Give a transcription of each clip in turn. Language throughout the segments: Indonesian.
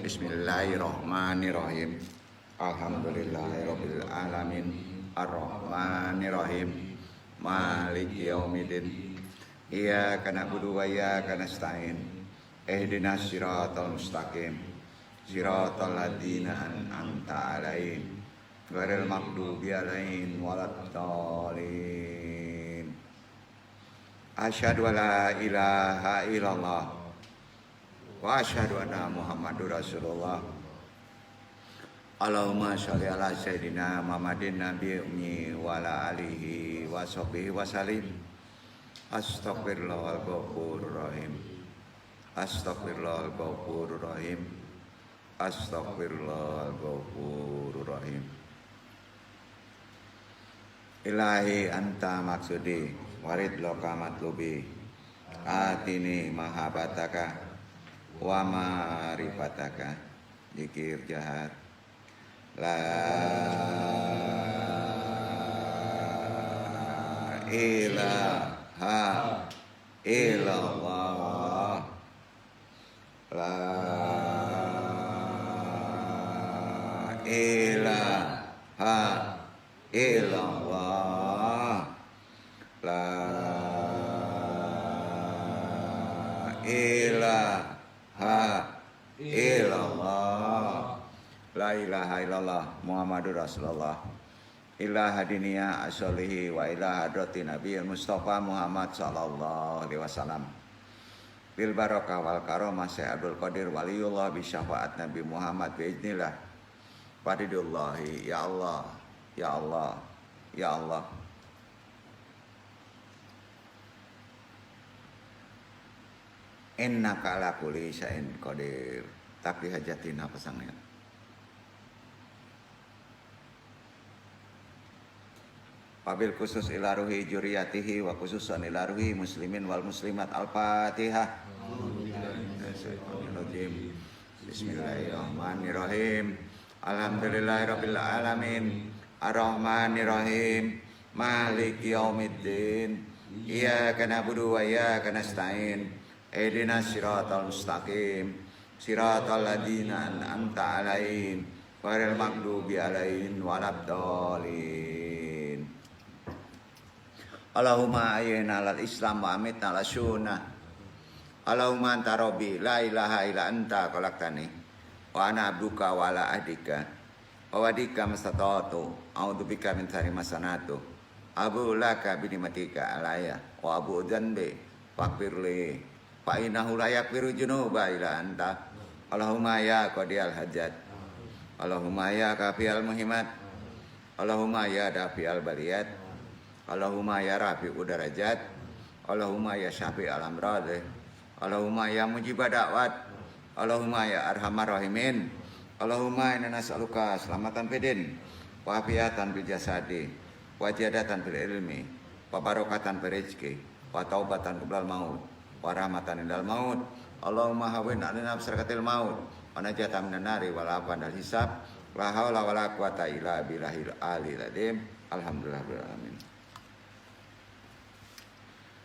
Bismillahirrahmanirrahim. Alhamdulillahirabbil alamin. Arrahmanirrahim. Maliki yaumiddin. Iyyaka na'budu wa iyyaka nasta'in. Ihdinas siratal mustaqim. Siratal ladzina an'amta 'alaihim ghairil maghdubi 'alaihim waladdallin. Asyhadu an la ilaha illallah wa asyhadu anna Muhammadur Rasulullah. Allahumma sholli ala sayyidina Muhammadin nabiyyi ummi wa ala alihi wa sahbihi wa salim. Astaghfirullahal ghafurur rahim. Astaghfirullahal ghafurur rahim. Astaghfirullahal ghafurur rahim. Ilahi anta maksudi warid loka matlubi atini mahabataka wa marifataka. Zikir jahat la ilaha illallah la ilaha illallah la ilaha illallah la ilaha illallah Muhammadur Rasulullah. Ila hadiniya asolihi wa ila hadrati Nabi Mustafa Muhammad sallallahu alaihi wasallam. Bil barakah wal karamah Syekh Abdul Qadir waliullah bi syafaat Nabi Muhammad bi idznillah. Faridullahi ya Allah, ya Allah, ya Allah. Innaka ala kulli syai'in qadir. Takdi hajatina pesangnya. Wabil khusus ila ruhi juriyatihi wa khususan ila ruhi muslimin wal muslimat. Al-Fatihah. Bismillahirrahmanirrahim. Alhamdulillahirabbil alamin. Arrahmanirrahim. Maliki yaumiddin. Iyyaka na'budu wa iyyaka nasta'in. Ihdinas siratal mustaqim. Siratal ladzina an'amta 'alaihim ghairil maghdubi 'alaihim waladdallin. Allahumma ayyina alal islam wa amitna ala sunnah. Allahumma anta rabbi la ilaha illa anta khalaqtani wa ana abduka wa ala ahdika wa wadika mastata'tu a'udzubika min syarri ma sanatu abu laka bi ni'matika alayya wa abu dzanbi faghfirli fa innahu la yaghfiru dzunuba illa anta. Allahumma ya qadiyal hajat. Allahumma ya kafiyal muhimat. Allahumma ya dafi'al baliyat. Allahumma ya rafi'u darajat. Allahumma ya syafi'al amrad. Allahumma ya mujibad da'wat. Allahumma ya arhamar rahimin. Allahumma inna nas'aluka selamatan fidin wa afiatan fil jasadi wa ziyadatan fil ilmi wa barakatan fil rizqi wa taubatan qabla maut wa rahmatan indal maut. Allahumma hawwin 'alaina bisarakatil maut wa najatan minan nari wal afwan dal hisab. La haula wala quwata illa billahil aliyil azim. Alhamdulillahirabbil alamin.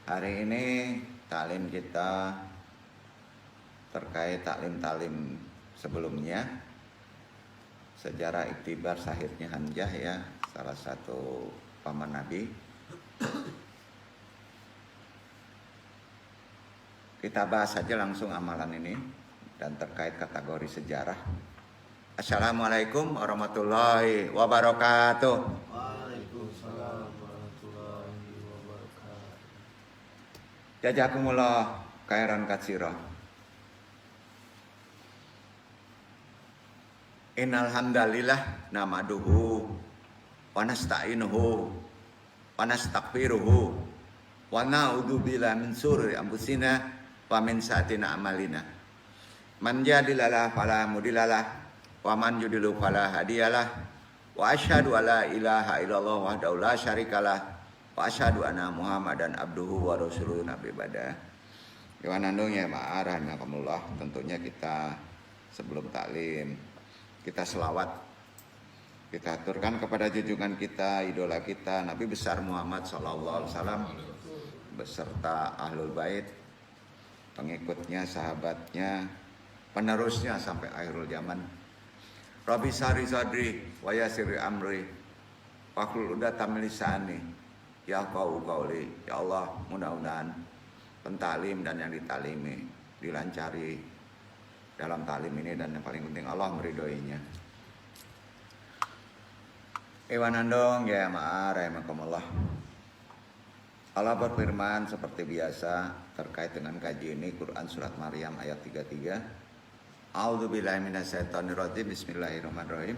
Hari ini taklim kita terkait taklim-taklim sebelumnya. Sejarah iktibar sahihnya Hamzah ya, salah satu paman Nabi. Kita bahas saja langsung amalan ini dan terkait kategori sejarah. Assalamualaikum warahmatullahi wabarakatuh. Waalaikumsalam warahmatullahi wabarakatuh. Jazakumullah khairan katsira. Innal hamdalillah namaduhu wa nasta'inuhu wa nastaghfiruhu wa na'udzu billahi min syururi anfusina wa min sayyiati a'malina. Man yahdihillahu fala mudhillalah wa man yudhlil fala hadiyalah. Wa asyhadu alla ilaha illallah wahdahu la syarikalah wa asyhadu anna Muhammadan abduhu wa rasuluhu nabi badah. Yawanandung ya ma'arahimakumullah. Tentunya kita sebelum taklim kita selawat, kita aturkan kepada junjungan kita, idola kita, Nabi besar Muhammad sallallahu alaihi wasallam beserta ahlul bait, pengikutnya, sahabatnya, penerusnya sampai akhirul zaman. Rabbi sari sadri wa yassir amri wahlul 'uqdatam min lisani yafqahu qawli. Ya Allah, mudah-mudahan pentalim dan yang ditalimi dilancari dalam talim ini, dan yang paling penting Allah meridhoinya. Ewanandong ya ma'ar rahimakumullah. Allah berfirman seperti biasa terkait dengan kaji ini, Quran surat Maryam ayat 33. A'udzubillahi minasyaitonirrajim. Bismillahirrahmanirrahim.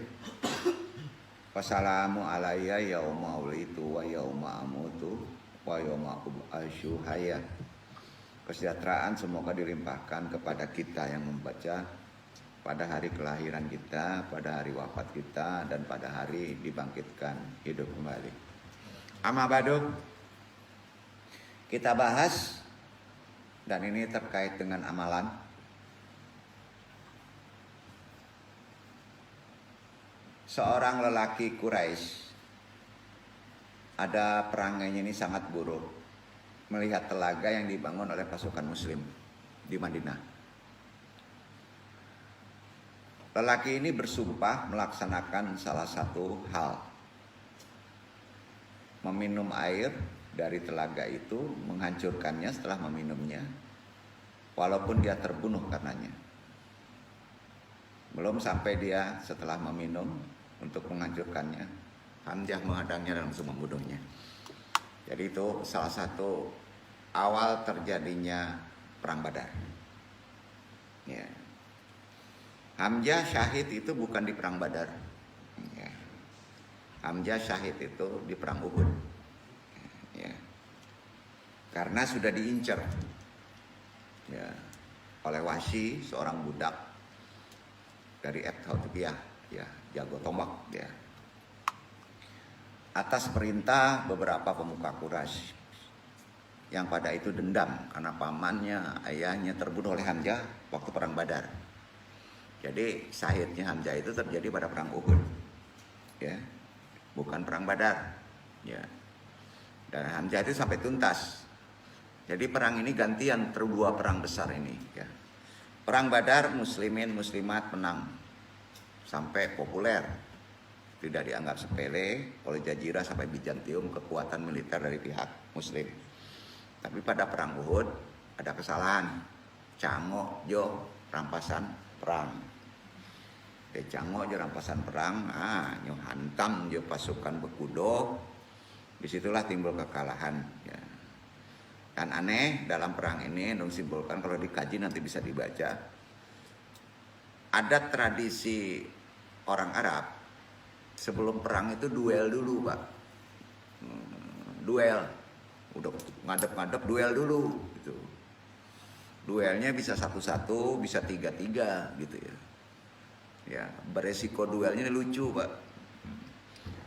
Wassalamu alayya yauma ulitu wa yauma amutu wa yauma ub'atsu hayya. Kesejahteraan semoga dilimpahkan kepada kita yang membaca pada hari kelahiran kita, pada hari wafat kita, dan pada hari dibangkitkan hidup kembali. Amma ba'du, kita bahas, dan ini terkait dengan amalan. Seorang lelaki Quraisy, ada perangainya ini sangat buruk melihat telaga yang dibangun oleh pasukan muslim di Madinah. Lelaki ini bersumpah melaksanakan salah satu hal, meminum air dari telaga itu, menghancurkannya setelah meminumnya, walaupun dia terbunuh karenanya. Belum sampai dia setelah meminum untuk menghancurkannya, Hamzah menghadangnya dan langsung membunuhnya. Jadi itu salah satu awal terjadinya perang Badar. Ya. Hamzah syahid itu bukan di perang Badar. Ya. Hamzah syahid itu di perang Uhud. Ya. Karena sudah diincar, ya, oleh Wahsy, seorang budak dari Ethiopia, ya, jago tombak, ya. Atas perintah beberapa pemuka Quraisy yang pada itu dendam karena pamannya, ayahnya terbunuh oleh Hamzah waktu perang Badar. Jadi syahidnya Hamzah itu terjadi pada perang Uhud, ya, bukan perang Badar, ya. Dan Hamzah itu sampai tuntas. Jadi perang ini gantian dua perang besar ini, ya. Perang Badar muslimin muslimat menang sampai populer, tidak dianggap sepele oleh Jazirah sampai Bizantium, kekuatan militer dari pihak muslim. Tapi pada perang Uhud ada kesalahan, cangok jo rampasan perang. Cangok jo rampasan perang, nyo hantam jo pasukan Bekudo. Disitulah timbul kekalahan, ya. Kan aneh dalam perang ini, dong simpulkan kalau dikaji nanti bisa dibaca. Ada tradisi orang Arab sebelum perang itu duel dulu, Pak. Duel, udah ngadep-ngadep duel dulu, gitu. Duelnya bisa 1-1, bisa 3-3, gitu ya. Ya, beresiko duelnya ini lucu, Pak.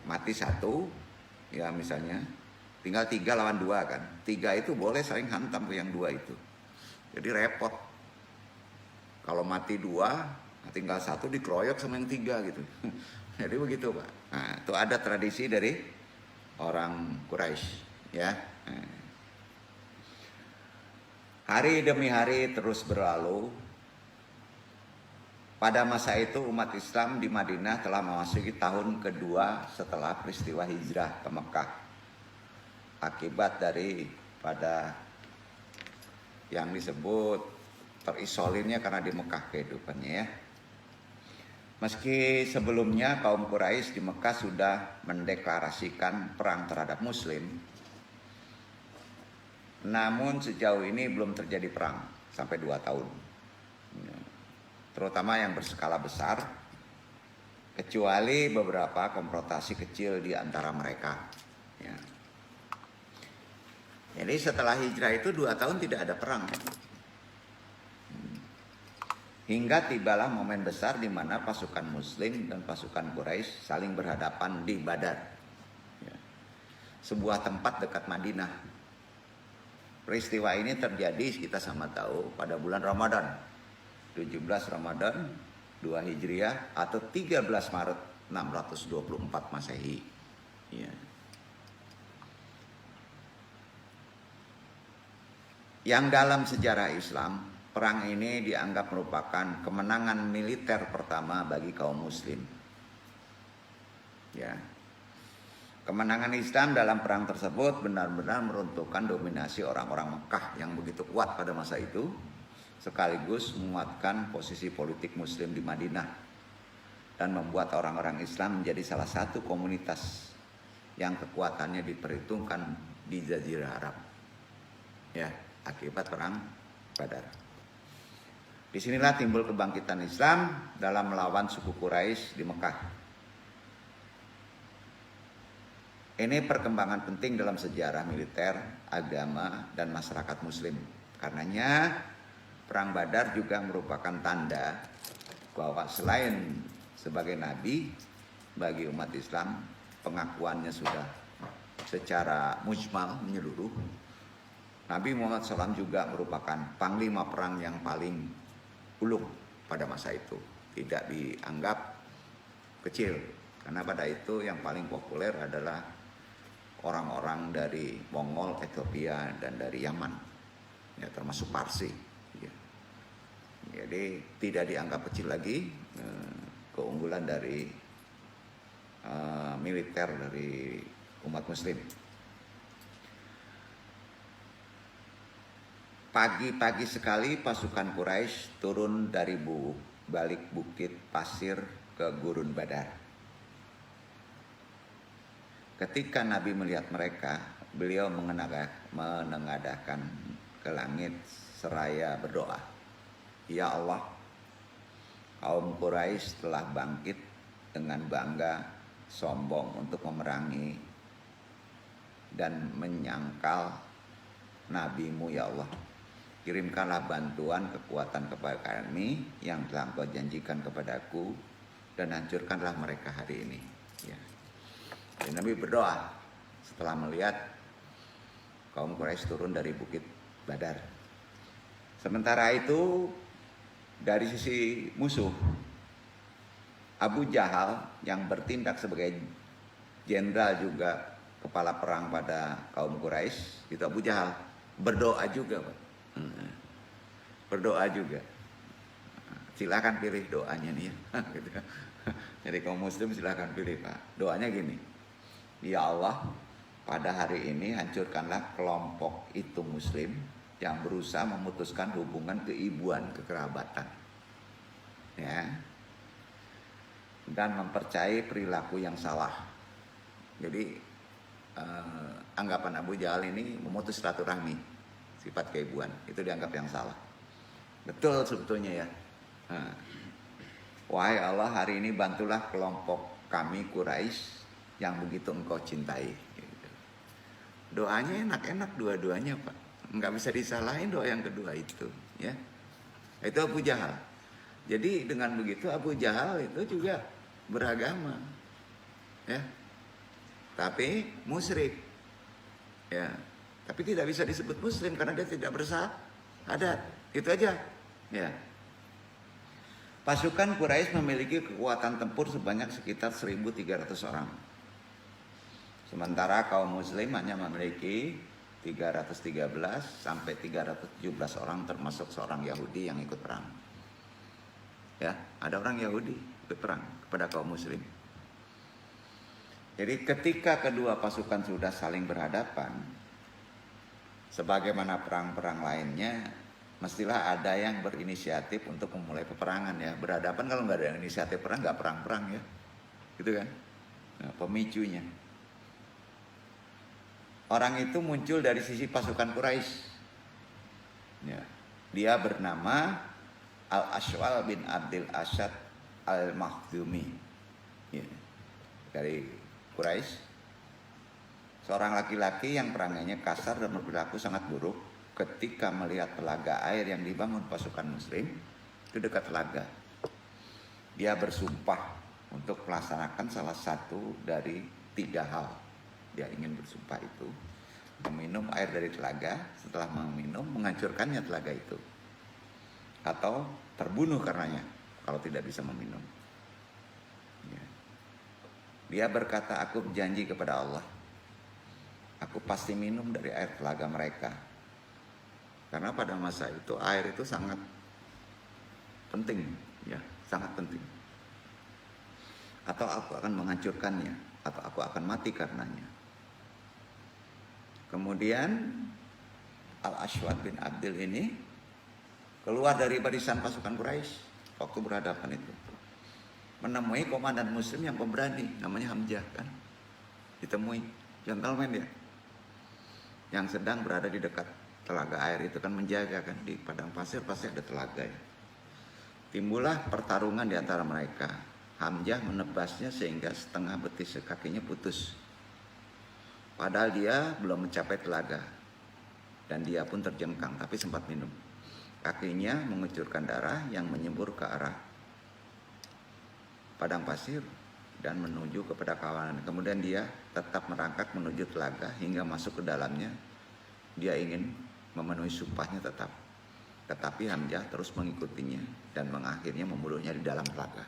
Mati 1, ya misalnya. Tinggal 3 lawan 2 kan. 3 itu boleh saling hantam ke yang 2 itu. Jadi repot. Kalau mati 2, tinggal 1 dikeroyok sama yang 3 gitu. Jadi begitu, Pak. Nah, itu ada tradisi dari orang Quraisy, ya. Hari demi hari terus berlalu. Pada masa itu umat Islam di Madinah telah memasuki tahun kedua setelah peristiwa hijrah ke Mekah. Akibat dari pada yang disebut terisolinnya karena di Mekah kehidupannya, ya. Meski sebelumnya kaum Quraisy di Mekah sudah mendeklarasikan perang terhadap Muslim, namun sejauh ini belum terjadi perang sampai 2 tahun, terutama yang berskala besar, kecuali beberapa konfrontasi kecil di antara mereka, ya. Jadi setelah hijrah itu 2 tahun tidak ada perang. Hingga tibalah momen besar di mana pasukan Muslim dan pasukan Quraisy saling berhadapan di Badar, ya. Sebuah tempat dekat Madinah. Peristiwa ini terjadi, kita sama tahu, pada bulan Ramadan, 17 Ramadan 2 Hijriah atau 13 Maret 624 Masehi, ya. Yang dalam sejarah Islam perang ini dianggap merupakan kemenangan militer pertama bagi kaum muslim. Ya. Kemenangan Islam dalam perang tersebut benar-benar meruntuhkan dominasi orang-orang Mekah yang begitu kuat pada masa itu, sekaligus menguatkan posisi politik muslim di Madinah dan membuat orang-orang Islam menjadi salah satu komunitas yang kekuatannya diperhitungkan di Jazirah Arab. Ya, akibat perang Badar. Disinilah timbul kebangkitan Islam dalam melawan suku Quraisy di Mekah. Ini perkembangan penting dalam sejarah militer, agama, dan masyarakat muslim. Karenanya perang Badar juga merupakan tanda bahwa selain sebagai nabi bagi umat Islam, pengakuannya sudah secara mujmal menyeluruh. Nabi Muhammad SAW juga merupakan panglima perang yang paling ulung pada masa itu. Tidak dianggap kecil, karena pada itu yang paling populer adalah orang-orang dari Mongol, Ethiopia, dan dari Yaman, ya, termasuk Parsi. Ya. Jadi tidak dianggap kecil lagi keunggulan dari militer dari umat muslim. Pagi-pagi sekali pasukan Quraisy turun dari balik bukit pasir ke gurun Badar. Ketika Nabi melihat mereka, beliau menengadahkan ke langit seraya berdoa, "Ya Allah, kaum Quraisy telah bangkit dengan bangga sombong untuk memerangi dan menyangkal Nabi-Mu, ya Allah. Kirimkanlah bantuan kekuatan kepada kami yang telah Engkau janjikan kepadaku dan hancurkanlah mereka hari ini." Ya. Dan Nabi berdoa setelah melihat kaum Quraisy turun dari bukit Badar. Sementara itu dari sisi musuh, Abu Jahal yang bertindak sebagai jenderal juga kepala perang pada kaum Quraisy, itu Abu Jahal berdoa juga, Pak. Berdoa juga. Silakan pilih doanya nih ya. Jadi kaum muslim silakan pilih, Pak. Doanya gini. Ya Allah, pada hari ini hancurkanlah kelompok itu muslim yang berusaha memutuskan hubungan keibuan, kekerabatan. Ya. Dan mempercayai perilaku yang salah. Jadi anggapan Abu Jahal ini memutus silaturahmi, sifat keibuan, itu dianggap yang salah. Betul sebetulnya ya. Wahai Allah, hari ini bantulah kelompok kami Quraisy yang begitu Engkau cintai. Doanya enak-enak dua-duanya, Pak. Nggak bisa disalahin doa yang kedua itu, ya. Itu Abu Jahal. Jadi dengan begitu Abu Jahal itu juga beragama, ya. Tapi musyrik, ya. Tapi tidak bisa disebut muslim karena dia tidak bersyahadat. Itu aja, ya. Pasukan Quraisy memiliki kekuatan tempur sebanyak sekitar 1.300 orang. Sementara kaum muslim hanya memiliki 313 sampai 317 orang, termasuk seorang Yahudi yang ikut perang. Ya, ada orang Yahudi ikut perang kepada kaum muslim. Jadi ketika kedua pasukan sudah saling berhadapan, sebagaimana perang-perang lainnya, mestilah ada yang berinisiatif untuk memulai peperangan ya. Berhadapan kalau nggak ada inisiatif perang, nggak perang-perang ya, gitu kan? Nah, pemicunya. Orang itu muncul dari sisi pasukan Quraisy. Ya. Dia bernama Al-Ashwal bin Abdul Asyad Al-Makhzumi. Ya. Dari Quraisy. Seorang laki-laki yang perangannya kasar dan berperilaku sangat buruk ketika melihat telaga air yang dibangun pasukan muslim itu dekat telaga. Dia bersumpah untuk melaksanakan salah satu dari 3 hal. Dia ingin bersumpah itu meminum air dari telaga, setelah meminum menghancurkannya telaga itu, atau terbunuh karenanya kalau tidak bisa meminum. Ya. Dia berkata, aku berjanji kepada Allah, aku pasti minum dari air telaga mereka. Karena pada masa itu air itu sangat penting, ya, sangat penting. Atau aku akan menghancurkannya, atau aku akan mati karenanya. Kemudian Al-Aswad bin Abdil ini keluar dari barisan pasukan Quraisy waktu berhadapan itu, menemui komandan Muslim yang pemberani, namanya Hamzah kan, ditemui, gentleman ya, yang sedang berada di dekat telaga air itu kan, menjaga kan, di padang pasir pasti ada telaga ya. Timbullah pertarungan di antara mereka. Hamzah menebasnya sehingga setengah betis kakinya putus. Padahal dia belum mencapai telaga. Dan dia pun terjengkang, tapi sempat minum. Kakinya mengucurkan darah yang menyembur ke arah padang pasir dan menuju kepada kawanan. Kemudian dia tetap merangkak menuju telaga hingga masuk ke dalamnya. Dia ingin memenuhi sumpahnya tetap. Tetapi Hamzah terus mengikutinya dan mengakhirnya membunuhnya di dalam telaga.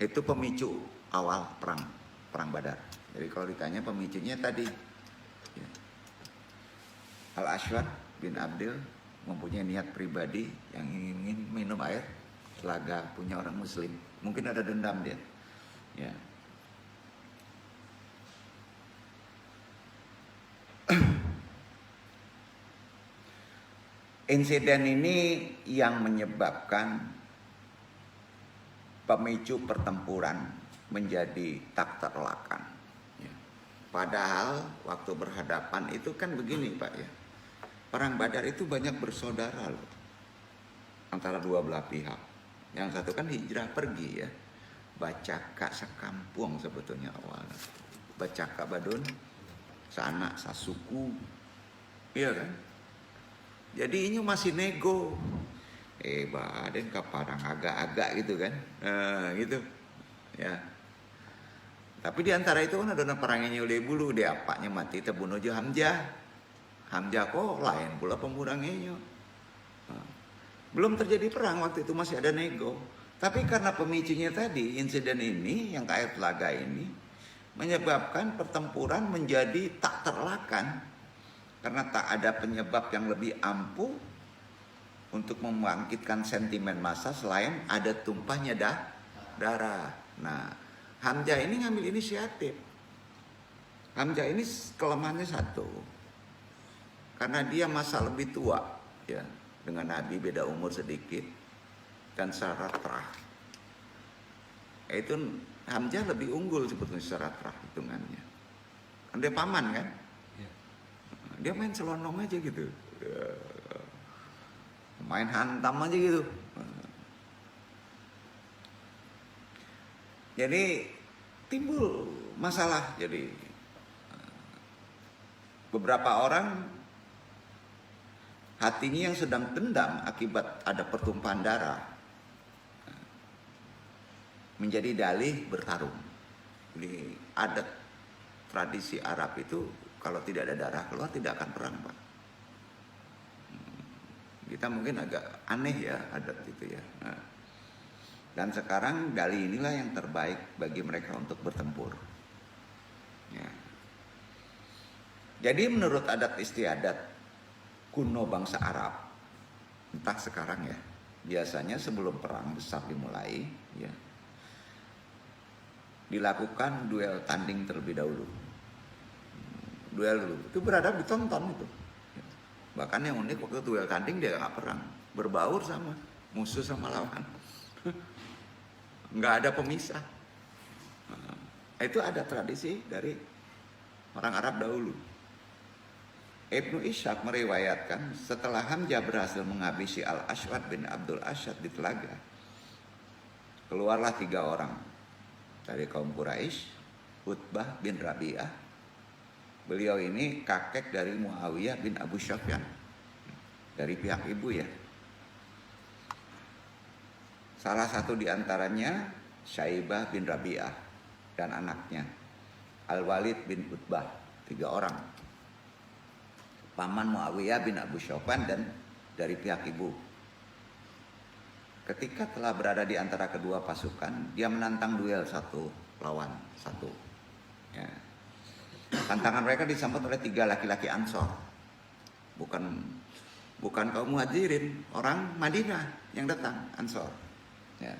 Itu pemicu awal perang Badar. Jadi kalau ditanya pemicunya tadi, ya, Al-Aswad bin Abdil mempunyai niat pribadi yang ingin minum air telaga punya orang Muslim. Mungkin ada dendam dia. Ya. Insiden ini yang menyebabkan pemicu pertempuran menjadi tak terelakkan. Ya. Padahal waktu berhadapan itu kan begini Pak ya. Perang Badar itu banyak bersaudara loh, antara dua belah pihak. Yang satu kan hijrah pergi ya, Bacaka sekampung sebetulnya awalnya. Bacaka Badun, seanak sasuku, iya kan? Jadi ini masih nego. Baden ke padang agak-agak gitu kan, gitu, ya. Tapi di antara itu kan ada perangnya oleh bulu, dia apanya mati terbunuh aja Hamzah. Hamzah kok lain pula pembunuhannya. Belum terjadi perang waktu itu, masih ada nego. Tapi karena pemicunya tadi, insiden ini yang ke air telaga ini menyebabkan pertempuran menjadi tak terelakkan. Karena tak ada penyebab yang lebih ampuh untuk membangkitkan sentimen massa selain ada tumpahnya darah. Nah, Hamzah ini ngambil inisiatif. Hamzah ini kelemahannya satu, karena dia masa lebih tua, ya, dengan Nabi beda umur sedikit dan secara terah. Itu Hamzah lebih unggul sebetulnya secara terah hitungannya. Kan dia paman kan, dia main selonong aja gitu. Main hantam aja gitu. Jadi timbul masalah. Jadi beberapa orang hatinya yang sedang dendam akibat ada pertumpahan darah menjadi dalih bertarung. Jadi adat tradisi Arab itu kalau tidak ada darah keluar tidak akan perang Pak. Kita mungkin agak aneh ya adat itu ya. Nah, dan sekarang dalih inilah yang terbaik bagi mereka untuk bertempur. Ya. Jadi menurut adat istiadat kuno bangsa Arab, entah sekarang ya, biasanya sebelum perang besar dimulai, ya, dilakukan duel tanding terlebih dahulu. Duel dulu, itu beradab ditonton itu. Bahkan yang unik waktu duel tanding dia nggak perang, berbaur sama musuh sama lawan, nggak ada pemisah. Nah, itu ada tradisi dari orang Arab dahulu. Ibnu Ishaq meriwayatkan setelah Hamzah berhasil menghabisi Al-Aswad bin Abdul Asyad di telaga, keluarlah 3 orang dari kaum Quraisy, Utbah bin Rabi'ah. Beliau ini kakek dari Muawiyah bin Abu Sufyan, dari pihak ibu ya. Salah satu di antaranya Syaibah bin Rabi'ah dan anaknya Al-Walid bin Utbah, 3 orang. Paman Muawiyah bin Abu Sufyan dan dari pihak ibu. Ketika telah berada di antara kedua pasukan, dia menantang duel 1 lawan 1. Ya. Tantangan mereka disambut oleh 3 laki-laki Ansor. bukan kaum Muhajirin, orang Madinah yang datang, Ansor. Ya.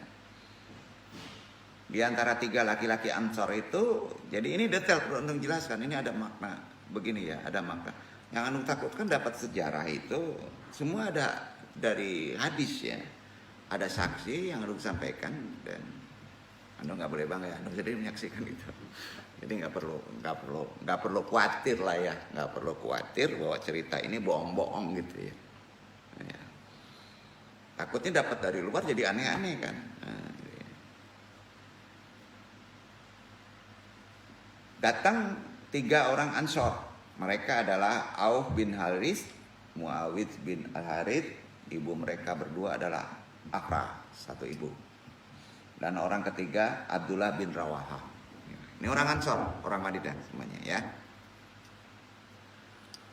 Di antara 3 laki-laki Ansor itu, jadi ini detail perlu untuk jelaskan. Ini ada makna begini ya, ada makna. Yang Anung takutkan dapat sejarah itu semua ada dari hadis ya. Ada saksi yang Anung sampaikan dan Anung nggak boleh bangga ya, Anung sendiri menyaksikan itu. Jadi nggak perlu khawatir lah ya, nggak perlu khawatir bahwa cerita ini bohong-bohong gitu ya. Ya. Takutnya dapat dari luar jadi aneh-aneh kan. Nah, datang 3 orang Ansor. Mereka adalah Auf bin Haris, Muawidh bin Al-Harith. Ibu mereka berdua adalah Afra, satu ibu. Dan orang ketiga Abdullah bin Rawaha. Ini orang Ansor, orang Madinah semuanya ya.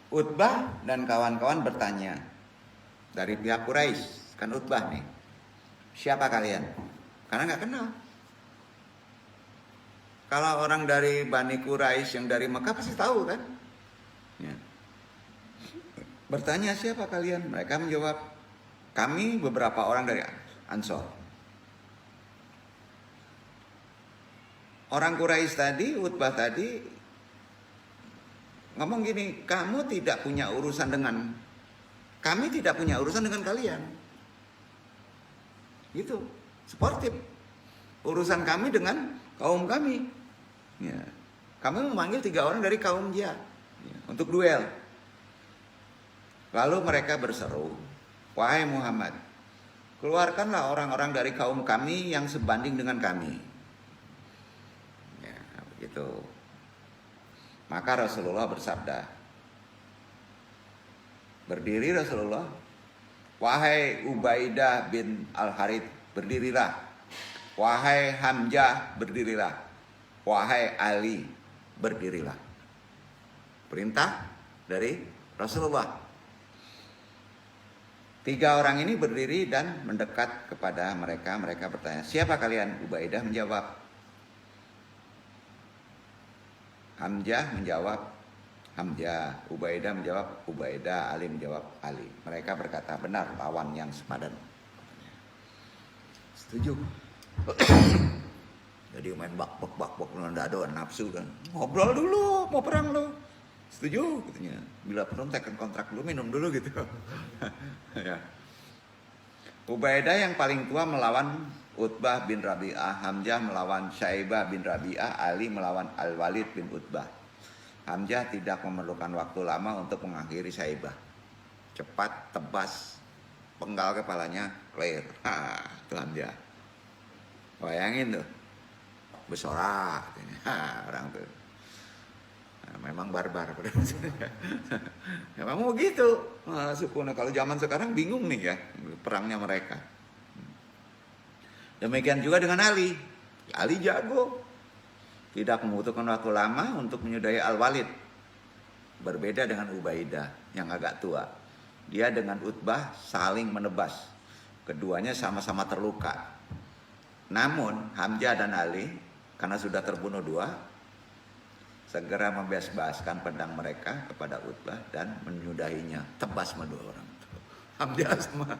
Utbah dan kawan-kawan bertanya dari pihak Quraisy, kan Utbah nih. Siapa kalian? Karena nggak kenal. Kalau orang dari Bani Quraisy yang dari Mekah pasti tahu kan? Ya. Bertanya siapa kalian? Mereka menjawab, kami beberapa orang dari Ansor. Orang Quraisy tadi, Utbah tadi ngomong gini, kamu tidak punya urusan dengan kami, tidak punya urusan dengan kalian. Gitu, sportif. Urusan kami dengan kaum kami. Ya. Kami memanggil 3 orang dari kaum dia ya, untuk duel. Lalu mereka berseru, wahai Muhammad, keluarkanlah orang-orang dari kaum kami yang sebanding dengan kami. Gitu. Maka Rasulullah bersabda, berdiri Rasulullah, wahai Ubaidah bin Al-Harith, berdirilah. Wahai Hamzah, berdirilah. Wahai Ali, berdirilah. Perintah dari Rasulullah. 3 orang ini berdiri dan mendekat kepada mereka. Mereka bertanya, siapa kalian? Ubaidah menjawab, Hamzah menjawab Hamzah, Ubaidah menjawab Ubaidah, Ali menjawab Ali. Mereka berkata, benar, lawan yang sepadan. Setuju. Jadi main bak nggak ada nafsu kan. Ngobrol dulu, mau perang lo. Setuju katanya. Bila perlu tekan kontrak dulu, minum dulu gitu. Ya. Ubaidah yang paling tua melawan Utbah bin Rabi'ah, Hamzah melawan Syaibah bin Rabi'ah, Ali melawan Al-Walid bin Utbah. Hamzah tidak memerlukan waktu lama untuk mengakhiri Syaibah. Cepat, tebas, penggal kepalanya, clear. Itu Hamzah. Bayangin tuh, bersorak. Orang tuh. Nah, memang barbar. Memang mau gitu. Sukunya kalau zaman sekarang bingung nih ya, perangnya mereka. Demikian juga dengan Ali. Ali jago. Tidak membutuhkan waktu lama untuk menyudahi Al-Walid. Berbeda dengan Ubaidah yang agak tua. Dia dengan Utbah saling menebas. Keduanya sama-sama terluka. Namun Hamzah dan Ali, karena sudah terbunuh 2, segera membebaskan pedang mereka kepada Utbah dan menyudahinya. Tebas sama 2 orang. Hamzah sama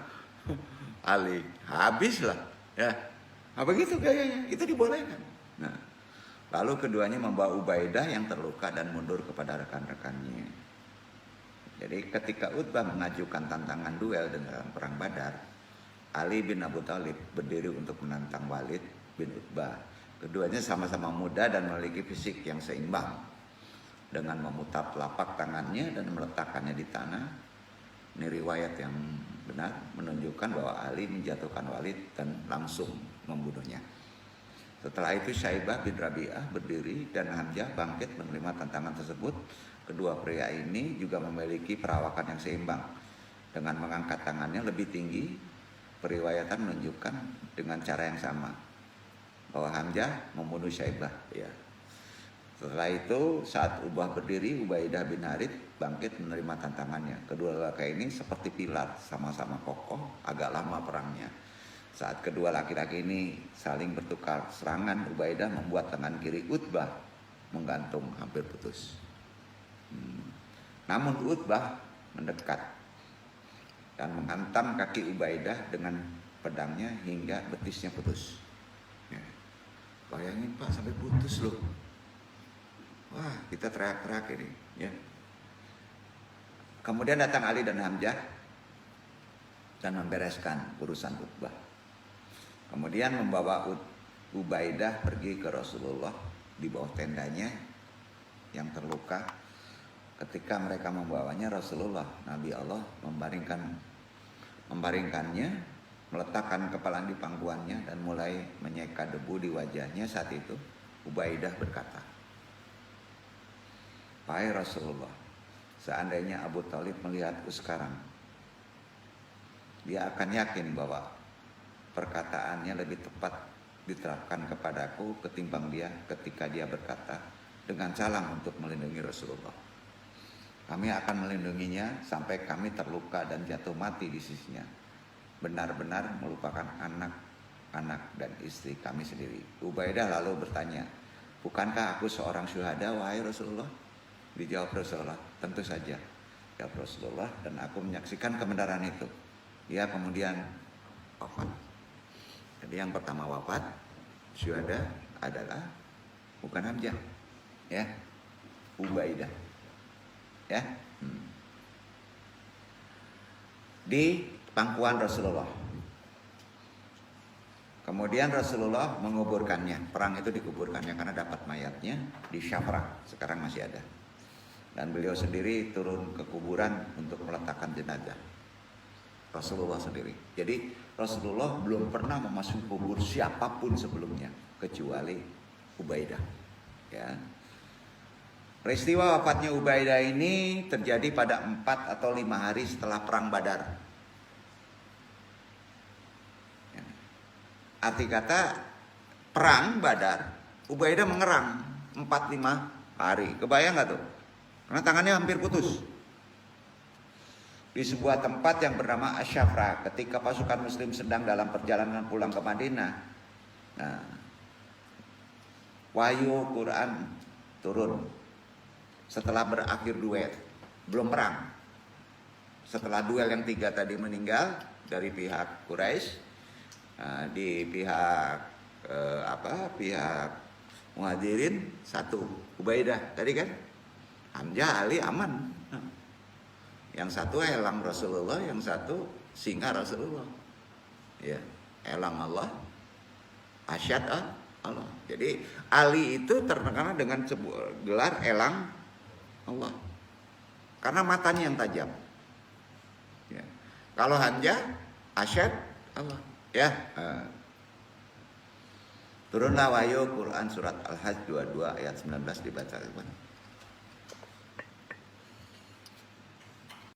Ali. Habislah. Ya, apa gitu gayanya? Itu dibolehkan. Nah, lalu keduanya membawa Ubaidah yang terluka dan mundur kepada rekan-rekannya. Jadi ketika Utbah mengajukan tantangan duel dengan perang Badar, Ali bin Abu Thalib berdiri untuk menantang Walid bin Utbah. Keduanya sama-sama muda dan memiliki fisik yang seimbang. Dengan memutar telapak tangannya dan meletakkannya di tanah. Ini riwayat yang benar menunjukkan bahwa Ali menjatuhkan Walid dan langsung membunuhnya. Setelah itu Syaibah bin Rabi'ah berdiri dan Hamzah bangkit menerima tantangan tersebut. Kedua pria ini juga memiliki perawakan yang seimbang. Dengan mengangkat tangannya lebih tinggi, periwayatan menunjukkan dengan cara yang sama bahwa Hamzah membunuh Syaibah. Ya. Setelah itu saat Ubah berdiri, Ubaidah bin Harith bangkit menerima tantangannya. Kedua laki ini seperti pilar, sama-sama kokoh, agak lama perangnya. Saat kedua laki-laki ini saling bertukar serangan, Ubaidah membuat tangan kiri Utbah menggantung hampir putus. Namun Utbah mendekat dan menghantam kaki Ubaidah dengan pedangnya hingga betisnya putus. Ya. Bayangin Pak, sampai putus loh. Wah, kita teriak-teriak ini. Ya. Kemudian datang Ali dan Hamzah dan membereskan urusan Utbah. Kemudian membawa Ubaidah pergi ke Rasulullah di bawah tendanya yang terluka. Ketika mereka membawanya, Rasulullah, Nabi Allah membaringkannya, meletakkan kepala di pangkuannya dan mulai menyeka debu di wajahnya. Saat itu Ubaidah berkata, "Wahai Rasulullah, seandainya Abu Thalib melihatku sekarang, dia akan yakin bahwa perkataannya lebih tepat diterapkan kepadaku ketimbang dia ketika dia berkata dengan salam untuk melindungi Rasulullah. Kami akan melindunginya sampai kami terluka dan jatuh mati di sisinya, benar-benar melupakan anak-anak dan istri kami sendiri." Ubaidah lalu bertanya, "Bukankah aku seorang syuhada, wahai Rasulullah?" Dijawab Rasulullah, "Tentu saja, ya Rasulullah, dan aku menyaksikan kebenaran itu." Dia kemudian wafat. Jadi yang pertama wafat syuhada adalah bukan Hamzah, ya, Ubaidah, ya, di pangkuan Rasulullah. Kemudian Rasulullah menguburkannya. Perang itu dikuburkannya karena dapat mayatnya di Syafrah, sekarang masih ada. Dan beliau sendiri turun ke kuburan untuk meletakkan jenazah. Rasulullah sendiri. Jadi Rasulullah belum pernah memasuki kubur siapapun sebelumnya kecuali Ubaidah. Ya. Peristiwa wafatnya Ubaidah ini terjadi pada 4 atau 5 hari setelah perang Badar. Ya. Arti kata perang Badar, Ubaidah mengerang 4-5 hari. Kebayang nggak tuh? Karena tangannya hampir putus. Di sebuah tempat yang bernama Asyafra, ketika pasukan muslim sedang dalam perjalanan pulang ke Madinah, nah, wahyu Quran turun setelah berakhir duel, belum perang. Setelah duel yang 3 tadi meninggal dari pihak Quraisy, di pihak pihak Muhajirin 1 Ubaidah tadi kan, Hamzah, Ali aman. Yang 1 elang Rasulullah, yang 1 singa Rasulullah. Ya, elang Allah, asyad Allah. Jadi Ali itu terkenal dengan sebuah gelar elang Allah karena matanya yang tajam. Ya. Kalau Hamzah, asyad Allah. Ya. Turunlah wahyu Quran surat Al-Hajj 22 ayat 19 dibaca.